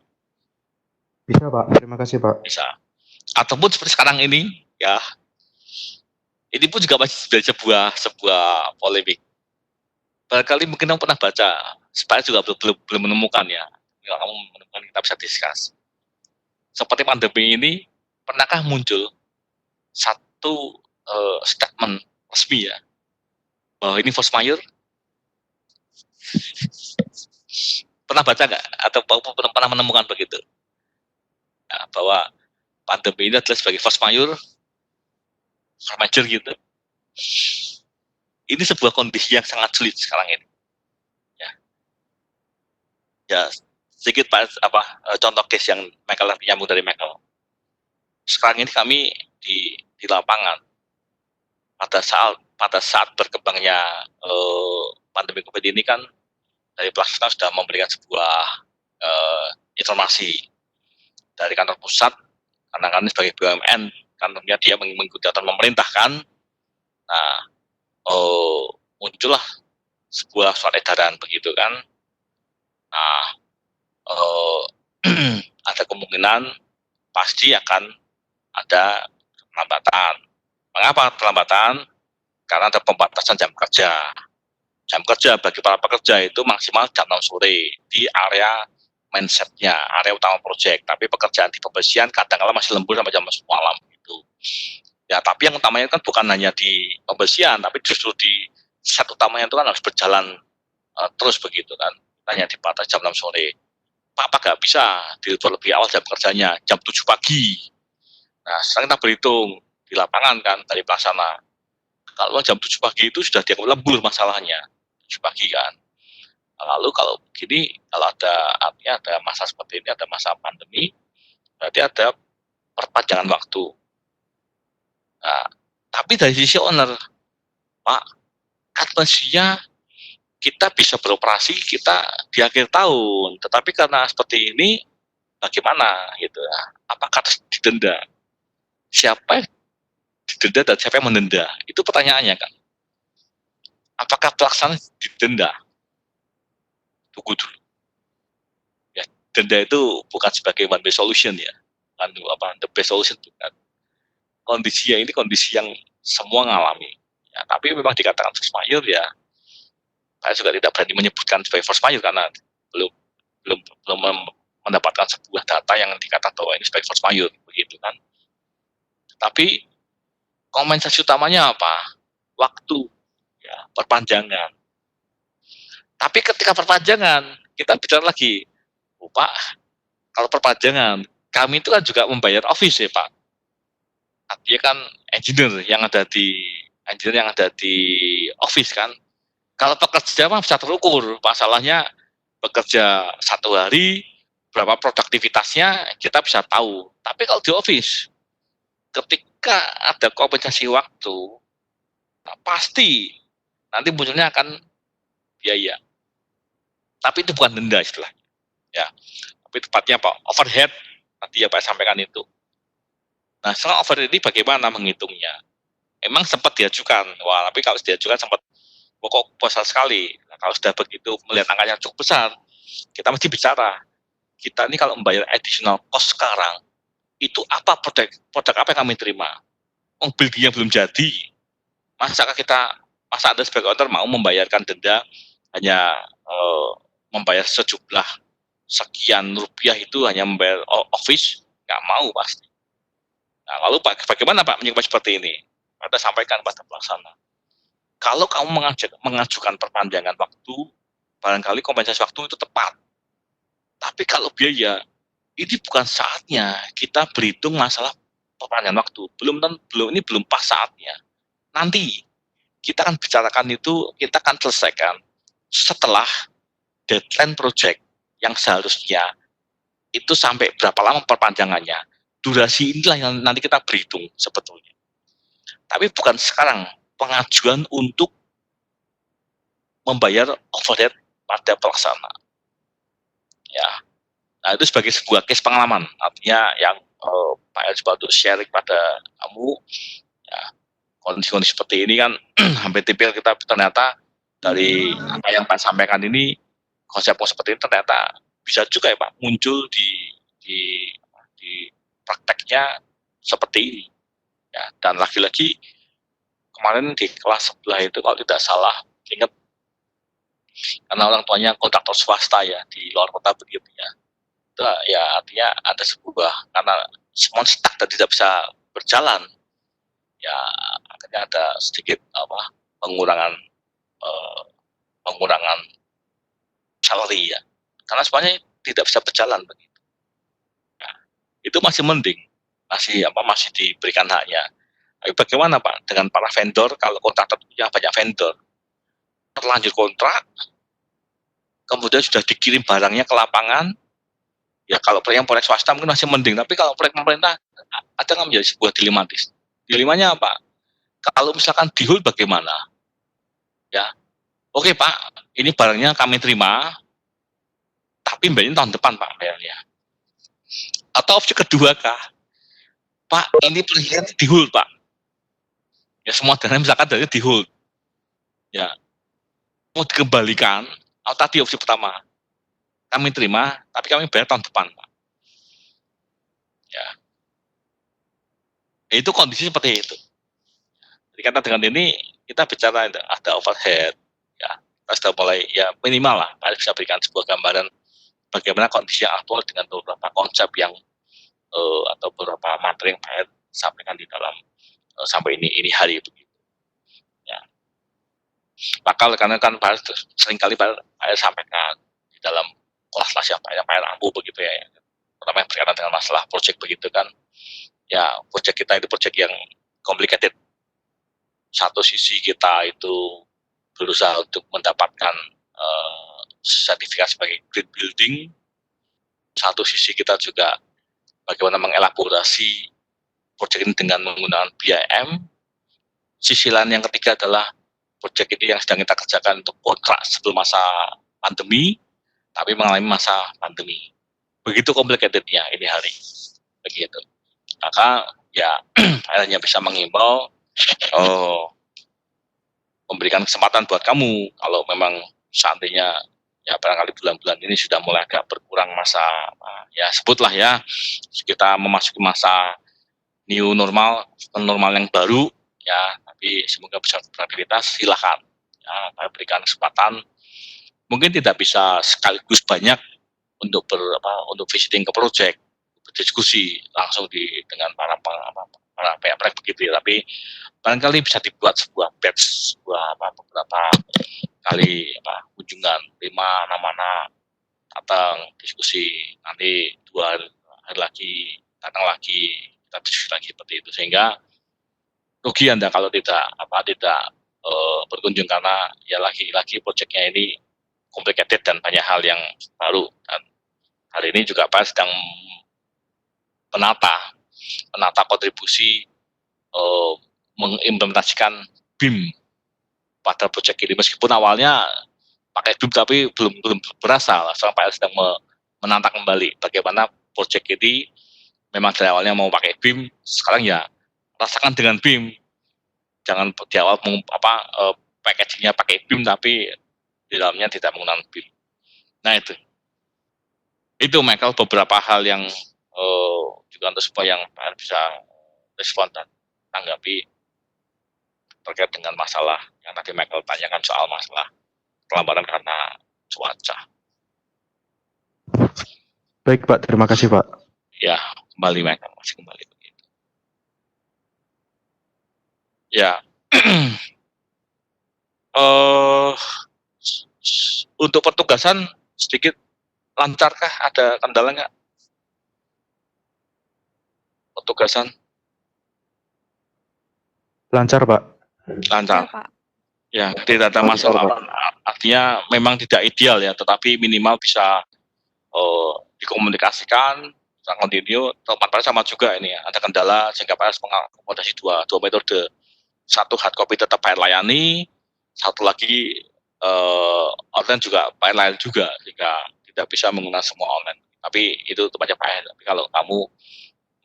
Bisa Pak, terima kasih Pak. Bisa. Ataupun seperti sekarang ini ya, ini pun juga masih sebuah polemik. Barangkali mungkin kamu pernah baca, supaya juga belum menemukan ya. Kalau kamu menemukan kita bisa discuss. Seperti pandemi ini, pernahkah muncul satu statement resmi ya bahwa ini force majeure? Pernah baca nggak? Atau pernah menemukan begitu? Ya, bahwa pandemi ini adalah sebagai force majeure gitu. Ini sebuah kondisi yang sangat sulit sekarang ini. Ya sedikit contoh case yang Michael nyambung dari Michael. Sekarang ini kami di lapangan pada saat berkembangnya pandemi COVID ini kan dari pelaksana sudah memberikan sebuah informasi dari kantor pusat, karena kami sebagai BUMN kantornya dia mengikuti aturan pemerintah kan. Nah, muncullah sebuah surat edaran begitu kan. Nah, ada kemungkinan pasti akan ada perlambatan. Mengapa perlambatan? Karena ada pembatasan jam kerja. Jam kerja bagi para pekerja itu maksimal jam 6 sore di area mindsetnya, area utama proyek. Tapi pekerjaan di pembersihan kadang-kadang masih lembur sampai jam 10 malam gitu. Ya, tapi yang utamanya kan bukan hanya di pembersihan, tapi justru di set utamanya itu kan harus berjalan terus begitu kan. Hanya dibatasi jam 6 sore. Pak nggak bisa dilebur lebih awal jam kerjanya, jam 7 pagi. Nah, sekarang kita berhitung di lapangan kan dari pelaksana. Kalau jam 7 pagi itu sudah dianggap lembur masalahnya, 7 pagi kan. Lalu kalau begini, kalau artinya ada masa seperti ini, ada masa pandemi, berarti ada perpanjangan waktu. Nah, tapi dari sisi owner, Pak, kan mestinya kita bisa beroperasi kita di akhir tahun, tetapi karena seperti ini bagaimana gitu ya? Apakah harus didenda? Siapa yang didenda dan siapa yang mendenda? Itu pertanyaannya kan. Apakah pelaksana didenda? Tunggu dulu. Ya, denda itu bukan sebagai one way solution ya. The best solution bukan. Kondisinya ini kondisi yang semua ngalami. Ya, tapi memang dikatakan force majeure ya. Saya juga tidak berani menyebutkan sebagai force majeure karena belum mendapatkan sebuah data yang dikatakan bahwa ini sebagai force majeure begitu kan. Tapi kompensasi utamanya apa? Waktu, ya, perpanjangan. Tapi ketika perpanjangan kita bicara lagi, Pak, kalau perpanjangan kami itu kan juga membayar office ya Pak. Artinya kan engineer yang ada di office kan. Kalau pekerja mah bisa terukur, masalahnya bekerja 1 hari, berapa produktivitasnya kita bisa tahu. Tapi kalau di office, ketika ada kompensasi waktu, nah pasti nanti munculnya akan biaya. Tapi itu bukan denda istilahnya. Ya, tapi tepatnya apa? Overhead, nanti ya Pak sampaikan itu. Nah, sekarang overhead ini bagaimana menghitungnya? Emang sempat diajukan, wah tapi kalau diajukan sempat pokok besar sekali. Nah, kalau sudah begitu melihat angkanya cukup besar, kita mesti bicara. Kita ini kalau membayar additional cost sekarang, itu apa produk apa yang kami terima? buildingnya belum jadi, masa Anda sebagai owner mau membayarkan denda hanya membayar sejumlah sekian rupiah itu hanya membayar office? Nggak mau pasti. Nah, lalu bagaimana Pak menyikapi seperti ini? Kita sampaikan pada pelaksana. Kalau kamu mengajukan perpanjangan waktu, barangkali kompensasi waktu itu tepat. Tapi kalau biaya, ini bukan saatnya kita berhitung masalah perpanjangan waktu. Ini belum pas saatnya. Nanti kita akan bicarakan itu, kita akan selesaikan setelah deadline project yang seharusnya itu sampai berapa lama perpanjangannya. Durasi inilah yang nanti kita berhitung sebetulnya. Tapi bukan sekarang pengajuan untuk membayar overhead pada pelaksana. Ya, nah itu sebagai sebuah case pengalaman. Artinya yang Pak El coba untuk sharing pada kamu, ya, kondisi-kondisi seperti ini kan hampir tipikal kita ternyata dari apa yang Pak sampaikan ini, konsep seperti ini ternyata bisa juga ya Pak muncul di prakteknya seperti ini. Ya, dan lagi-lagi kemarin di kelas sebelah itu kalau tidak salah ingat, karena orang tuanya kontraktor swasta ya di luar kota begitu ya, itu ya artinya ada sebuah, karena semua stuck dan tidak bisa berjalan ya, akhirnya ada sedikit pengurangan salary ya, karena semuanya tidak bisa berjalan begitu. Nah, itu masih mending, masih diberikan haknya. Tapi bagaimana Pak dengan para vendor? Kalau kontraktor punya banyak vendor, terlanjur kontrak, kemudian sudah dikirim barangnya ke lapangan, ya kalau proyek swasta mungkin masih mending, tapi kalau proyek pemerintah ada nggak menjadi sebuah dilematis? Dilemanya apa? Kalau misalkan di hold bagaimana? Ya, oke Pak, ini barangnya kami terima, tapi bayarnya tahun depan Pak bayarnya. Atau opsi kedua kah? Pak, ini proyeknya di hold Pak. Ya semua dana misalkan dari di hold. Ya, mau dikembalikan, atau tadi opsi pertama, kami terima, tapi kami bayar tahun depan Pak. Ya, itu kondisi seperti itu. Jadi kata dengan ini kita bicara ada overhead, ya kita sudah mulai ya minimal lah, kita bisa berikan sebuah gambaran bagaimana kondisi yang aktual dengan beberapa konsep yang atau beberapa materi yang Pak sampaikan di dalam sampai ini hari begitu. Ya, maka karena kan Pak seringkali Pak sampaikan di dalam kelas-kelas yang Pak ampu begitu ya, terutama yang berkaitan dengan masalah proyek begitu kan. Ya, proyek kita itu proyek yang complicated. Satu sisi kita itu berusaha untuk mendapatkan sertifikasi sebagai green building. Satu sisi kita juga bagaimana mengelaborasi proyek ini dengan menggunakan BIM. Sisi lain yang ketiga adalah proyek ini yang sedang kita kerjakan untuk kontrak sebelum masa pandemi, tapi mengalami masa pandemi. Begitu complicatednya ini hari. Begitu. Maka ya hanya bisa mengimbau memberikan kesempatan buat kamu kalau memang seandainya ya barangkali bulan-bulan ini sudah mulai agak berkurang masa ya sebutlah ya kita memasuki masa new normal yang baru ya, tapi semoga bisa beraktivitas, silakan ya, saya berikan kesempatan, mungkin tidak bisa sekaligus banyak untuk untuk visiting ke project, berdiskusi langsung dengan para pihak begitu ya, tapi barangkali bisa dibuat sebuah batch, beberapa kali kunjungan 5, 6 anak datang diskusi, nanti 2 hari lagi datang lagi, kita diskusi lagi seperti itu, sehingga rugi Anda kalau tidak berkunjung, karena ya lagi-lagi proyeknya ini complicated dan banyak hal yang baru, dan hari ini juga Pak sedang menata kontribusi mengimplementasikan BIM pada proyek ini, meskipun awalnya pakai BIM tapi belum berasa. Sekarang Pak sedang menantang kembali bagaimana proyek ini memang dari awalnya mau pakai BIM, sekarang ya rasakan dengan BIM. Jangan di awal packagingnya pakai BIM tapi di dalamnya tidak menggunakan BIM. Nah itu Michael beberapa hal yang juga untuk supaya yang Pak bisa respon dan tanggapi terkait dengan masalah yang tadi Michael tanyakan soal masalah kelambatan karena cuaca. Baik Pak, terima kasih Pak. Ya, kembali Michael, masih kembali begitu. Ya, untuk pertugasan sedikit lancarkah? Ada kendala nggak? Pertugasan Lancar Pak. lancar. Ya, Pak. Ya, tidak ada masalah. Artinya memang tidak ideal ya, tetapi minimal bisa dikomunikasikan, bisa continue. Tempat Pak sama juga ini ya, ada kendala sehingga Pak mengakomodasi dua metode. Satu hard copy tetap Pak layani, satu lagi online juga Pak layani juga, sehingga tidak bisa menggunakan semua online. Tapi itu tempatnya Pak. Tapi kalau kamu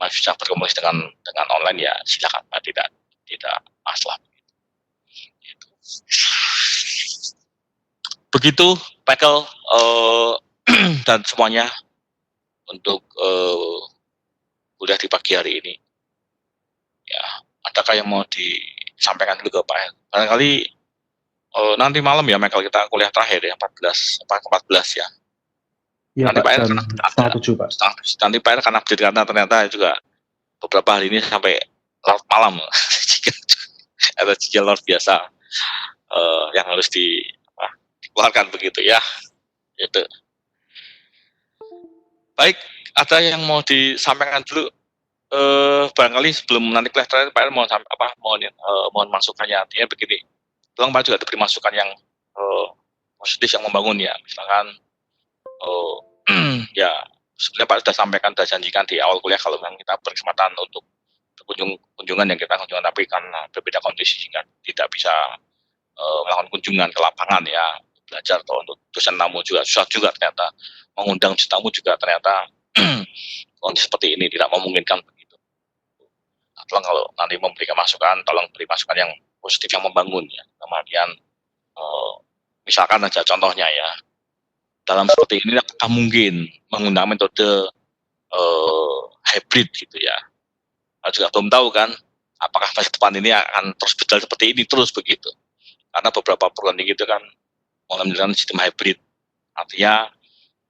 masih bisa berkomunikasi dengan online ya silakan Pak, tidak masalah. Begitu Michael dan semuanya untuk kuliah di pagi hari ini. Ya, adakah yang mau disampaikan dulu ke Pak? Barangkali nanti malam ya Michael kita kuliah terakhir ya 14 ya. Iya Nanti Pak, Pak jam setengah 7 Pak. Nanti Pak karena update karena ternyata juga beberapa hari ini sampai larut malam. Ada cicil luar biasa yang harus dikeluarkan begitu ya. Itu. Baik, ada yang mau disampaikan dulu? Barangkali sebelum nanti kuliah terakhir Pak mohon masukannya. Artinya begini, tolong Pak juga diberi masukan yang positif yang membangun ya. Misalkan ya sebenarnya Pak sudah sampaikan, sudah janjikan di awal kuliah kalau memang kita berkesempatan untuk kunjungan yang kita kunjungan, tapi karena berbeda kondisi sehingga tidak bisa melakukan kunjungan ke lapangan ya, belajar atau untuk dosen tamu juga susah juga ternyata, mengundang dosen tamu juga ternyata kondisi seperti ini tidak memungkinkan begitu. Nah, tolong kalau nanti memberikan masukan, tolong beri masukan yang positif yang membangun ya. Kemudian misalkan aja contohnya ya, dalam seperti ini apakah mungkin menggunakan metode hybrid gitu ya. Saya juga belum tahu kan apakah masa depan ini akan terus berjalan seperti ini terus begitu. Karena beberapa program tinggi itu kan menggunakan sistem hybrid. Artinya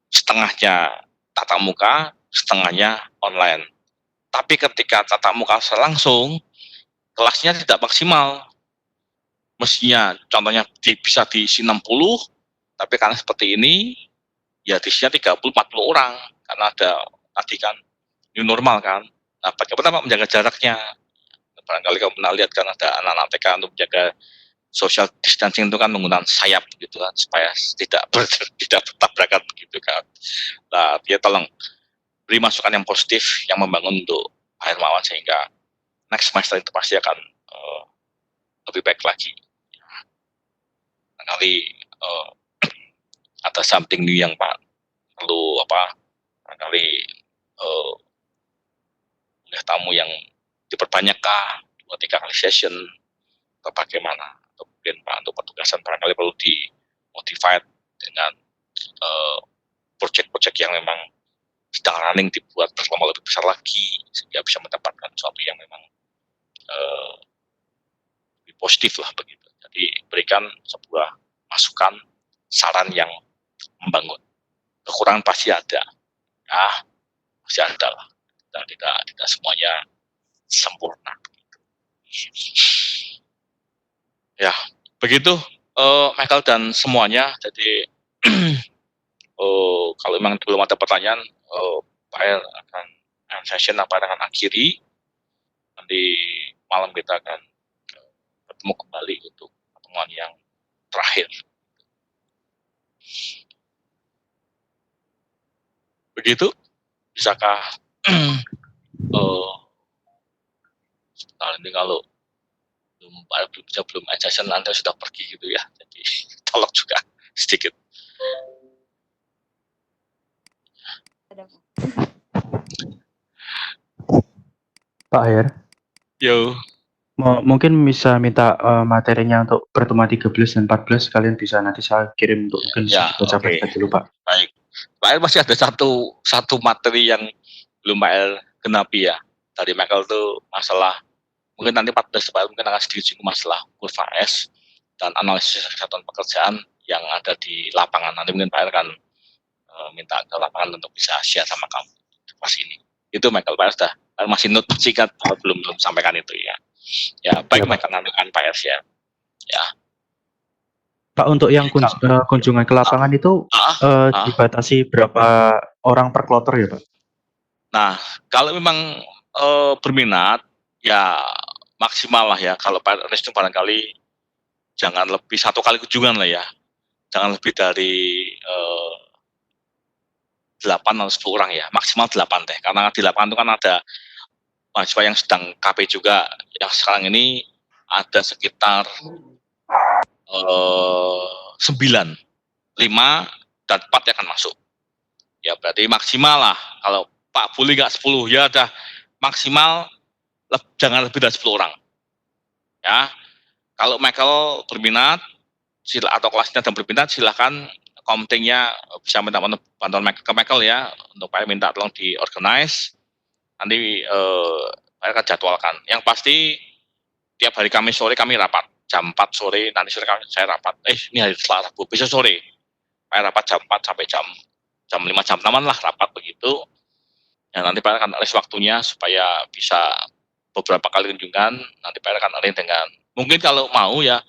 setengahnya tatap muka, setengahnya online. Tapi ketika tatap muka langsung, kelasnya tidak maksimal. Mestinya contohnya bisa diisi 60, tapi karena seperti ini, ya diisinya 30-40 orang. Karena ada tadi kan new normal kan. Nah, bagaimana Pak menjaga jaraknya? Barangkali kamu pernah lihat kan ada anak-anak TK untuk menjaga social distancing itu kan menggunakan sayap gitu kan, supaya tidak bertabrakan begitu kan. Nah, dia tolong beri masukan yang positif yang membangun untuk Pak Hermawan sehingga next semester itu pasti akan lebih baik lagi. Barangkali ada something new yang Pak perlu barangkali oleh tamu yang diperbanyakkah 2-3 kali session atau bagaimana, atau mungkin Pak untuk petugasan barangkali perlu dimotivate dengan project-project yang memang sedang running dibuat berkelompok lebih besar lagi sehingga bisa mendapatkan sesuatu yang memang lebih positif lah begitu. Jadi berikan sebuah masukan, saran yang membangun. Kekurangan pasti ada, ya pasti ada lah. Dan tidak semuanya sempurna. Ya, begitu Michael dan semuanya. Jadi kalau memang belum ada pertanyaan, Pak El akan session akan akhiri. Nanti malam kita akan ketemu kembali untuk pertemuan yang terakhir. Begitu, bisakah ini kalau belum session Anda sudah pergi gitu ya, jadi tolong juga sedikit. Pak Her, Yo, Mungkin bisa minta materinya untuk pertemuan 13 dan 14 kalian bisa nanti saya kirim untuk mungkin ya, baca-baca dulu Pak. Baik, Pak El masih ada satu materi yang belum Pak El genapi ya. Tadi Michael tuh masalah mungkin nanti 14 Maret mungkin akan sedikit singgung masalah kurva S dan analisis kesehatan pekerjaan yang ada di lapangan. Nanti mungkin Pak R akan minta ke lapangan untuk bisa share sama kamu pas ini. Itu Michael, Pak R sudah masih note masih ingat belum sampaikan itu ya. Ya baik Ya, Pak. Michael, nanti kan Pak R share. Ya. Pak, untuk yang kunjungan ke lapangan itu Ah. dibatasi berapa orang per kloter ya, Pak? Nah, kalau memang berminat, ya maksimal lah ya. Kalau Pak Ernest itu barangkali jangan lebih 1 kali kunjungan lah ya. Jangan lebih dari 8 atau 10 orang ya. Maksimal 8 deh. Karena di lapangan itu kan ada mahasiswa yang sedang KP juga. Yang sekarang ini ada sekitar 9, 5 dan 4 yang akan masuk. Ya berarti maksimal lah. Kalau Pak boleh nggak 10, ya udah maksimal jangan lebih dari 10 orang. Ya, kalau Michael berminat, atau kelasnya dan berminat, silahkan komtingnya bisa minta bantuan ke Michael ya, untuk Pak minta tolong diorganize. Nanti Pak akan jadwalkan. Yang pasti tiap hari Kamis sore kami rapat, jam 4 sore, nanti sore saya rapat. Ini hari Selasa, besok sore. Pak rapat jam 4 sampai jam 5, jam 6 lah rapat begitu. Ya, nanti Pak akan arrange waktunya supaya bisa beberapa kali kunjungan. Nanti Pak akan arrange dengan, mungkin kalau mau ya,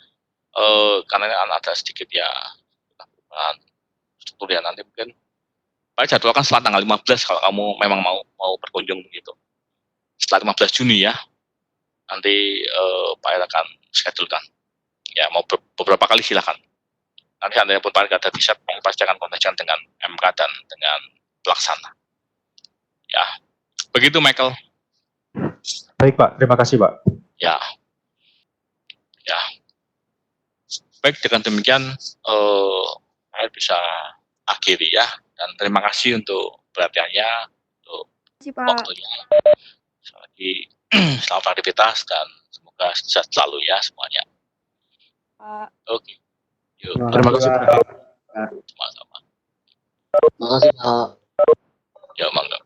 karena ada sedikit ya struktur ya, nanti mungkin Pak jadwalkan setelah tanggal 15 kalau kamu memang mau berkunjung begitu. Setelah 15 Juni ya, nanti Pak akan schedulekan. Ya, mau beberapa kali silakan. Nanti seandainya pun Pak ada di set, pasti akan kontakkan dengan MK dan dengan pelaksana. Ya, begitu Michael. Baik Pak, terima kasih Pak. Ya. Baik, dengan demikian saya bisa akhiri ya, dan terima kasih untuk perhatiannya, untuk waktunya. Sekali lagi selamat beraktivitas dan semoga sehat selalu ya semuanya. Oke. Yuk. Terima kasih Pak. Sama-sama. Terima kasih Pak. Ya, mangga.